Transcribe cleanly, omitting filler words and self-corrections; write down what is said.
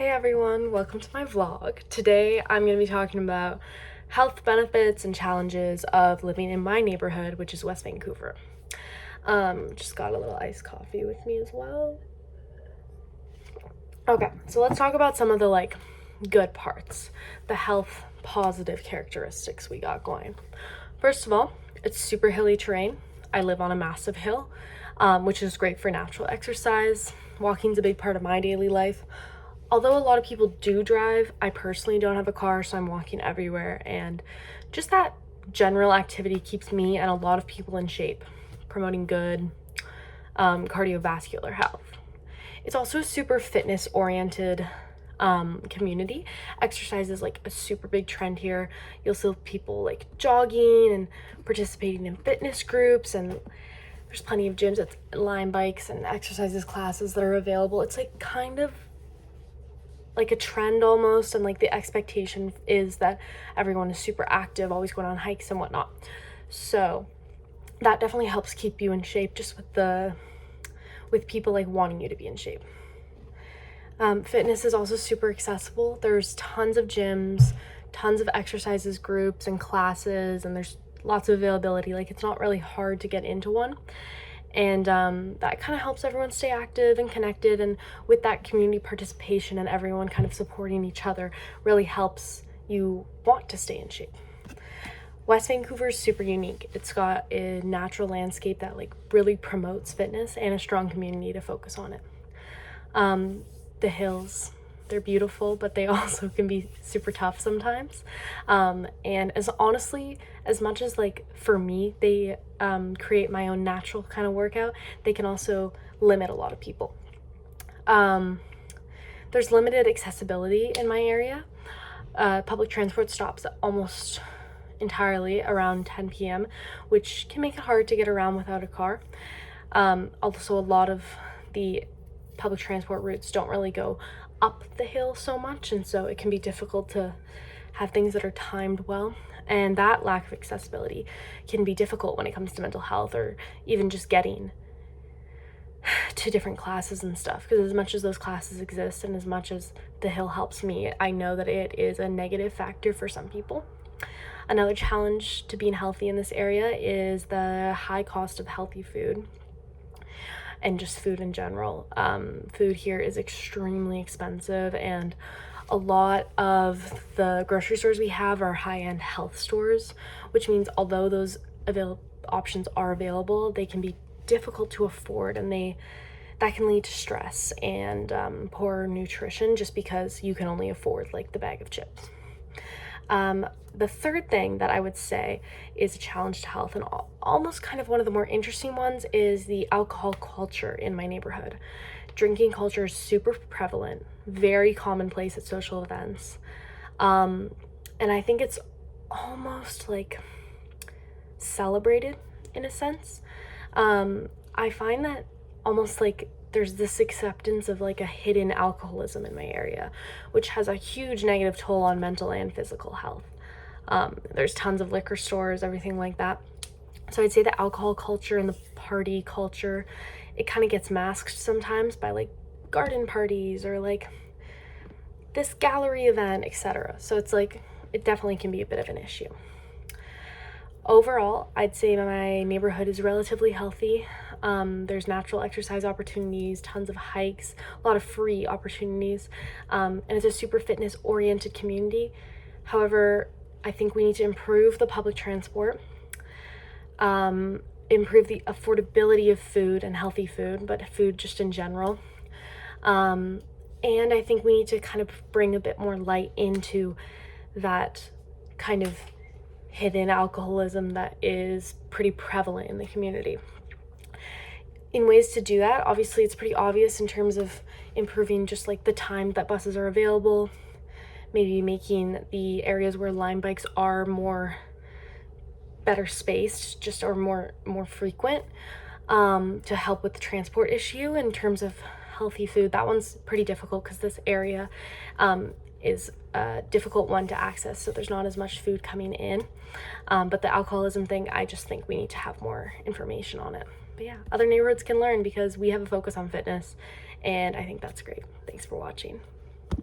Hey everyone, welcome to my vlog. Today I'm going to be talking about health benefits and challenges of living in my neighborhood, which is West Vancouver. Just got a little iced coffee with me as well. Okay, so let's talk about some of the good parts, the health positive characteristics we got going. First of all, it's super hilly terrain. I live on a massive hill, which is great for natural exercise. Walking's a big part of my daily life. Although a lot of people do drive, I personally don't have a car, so I'm walking everywhere, and just that general activity keeps me and a lot of people in shape, promoting good cardiovascular health. It's also a super fitness oriented community. Exercise is like a super big trend here. You'll see people like jogging and participating in fitness groups, and there's plenty of gyms at Lime bikes and exercises classes that are available. It's like kind of like a trend almost, and like the expectation is that everyone is super active, always going on hikes and whatnot. So that definitely helps keep you in shape, just with people like wanting you to be in shape. Fitness is also super accessible. There's tons of gyms, tons of exercises groups and classes, and there's lots of availability. Like, it's not really hard to get into one. And that kind of helps everyone stay active and connected, and with that community participation and everyone kind of supporting each other really helps you want to stay in shape. West Vancouver is super unique. It's got a natural landscape that really promotes fitness and a strong community to focus on it. The hills, they're beautiful, but they also can be super tough sometimes. And as much as for me, they create my own natural kind of workout, they can also limit a lot of people. There's limited accessibility in my area. Public transport stops almost entirely around 10 p.m., which can make it hard to get around without a car. Also, a lot of the public transport routes don't really go up the hill so much, and so it can be difficult to have things that are timed well, and that lack of accessibility can be difficult when it comes to mental health or even just getting to different classes and stuff, because as much as those classes exist and as much as the hill helps me, I know that it is a negative factor for some people. Another challenge to being healthy in this area is the high cost of healthy food and just food in general. Food here is extremely expensive, and a lot of the grocery stores we have are high-end health stores, which means although those options are available, they can be difficult to afford, and that can lead to stress and poor nutrition just because you can only afford the bag of chips. The third thing that I would say is a challenge to health, and almost kind of one of the more interesting ones, is the alcohol culture in my neighborhood. Drinking culture is super prevalent, very commonplace at social events. And I think it's almost celebrated in a sense. I find that almost there's this acceptance of a hidden alcoholism in my area, which has a huge negative toll on mental and physical health. There's tons of liquor stores, everything like that. So I'd say the alcohol culture and the party culture, it kind of gets masked sometimes by garden parties or this gallery event, etc. So it's it definitely can be a bit of an issue. Overall, I'd say my neighborhood is relatively healthy. There's natural exercise opportunities, tons of hikes, a lot of free opportunities, and it's a super fitness oriented community. However, I think we need to improve the public transport, improve the affordability of food and healthy food, but food just in general. And I think we need to kind of bring a bit more light into that kind of hidden alcoholism that is pretty prevalent in the community. In ways to do that, obviously it's pretty obvious in terms of improving just the time that buses are available, maybe making the areas where Lime bikes are better spaced, just or more frequent, to help with the transport issue. In terms of healthy food, that one's pretty difficult because this area is a difficult one to access, so there's not as much food coming in. But the alcoholism thing, I just think we need to have more information on it. But yeah, other neighborhoods can learn because we have a focus on fitness, and I think that's great. Thanks for watching.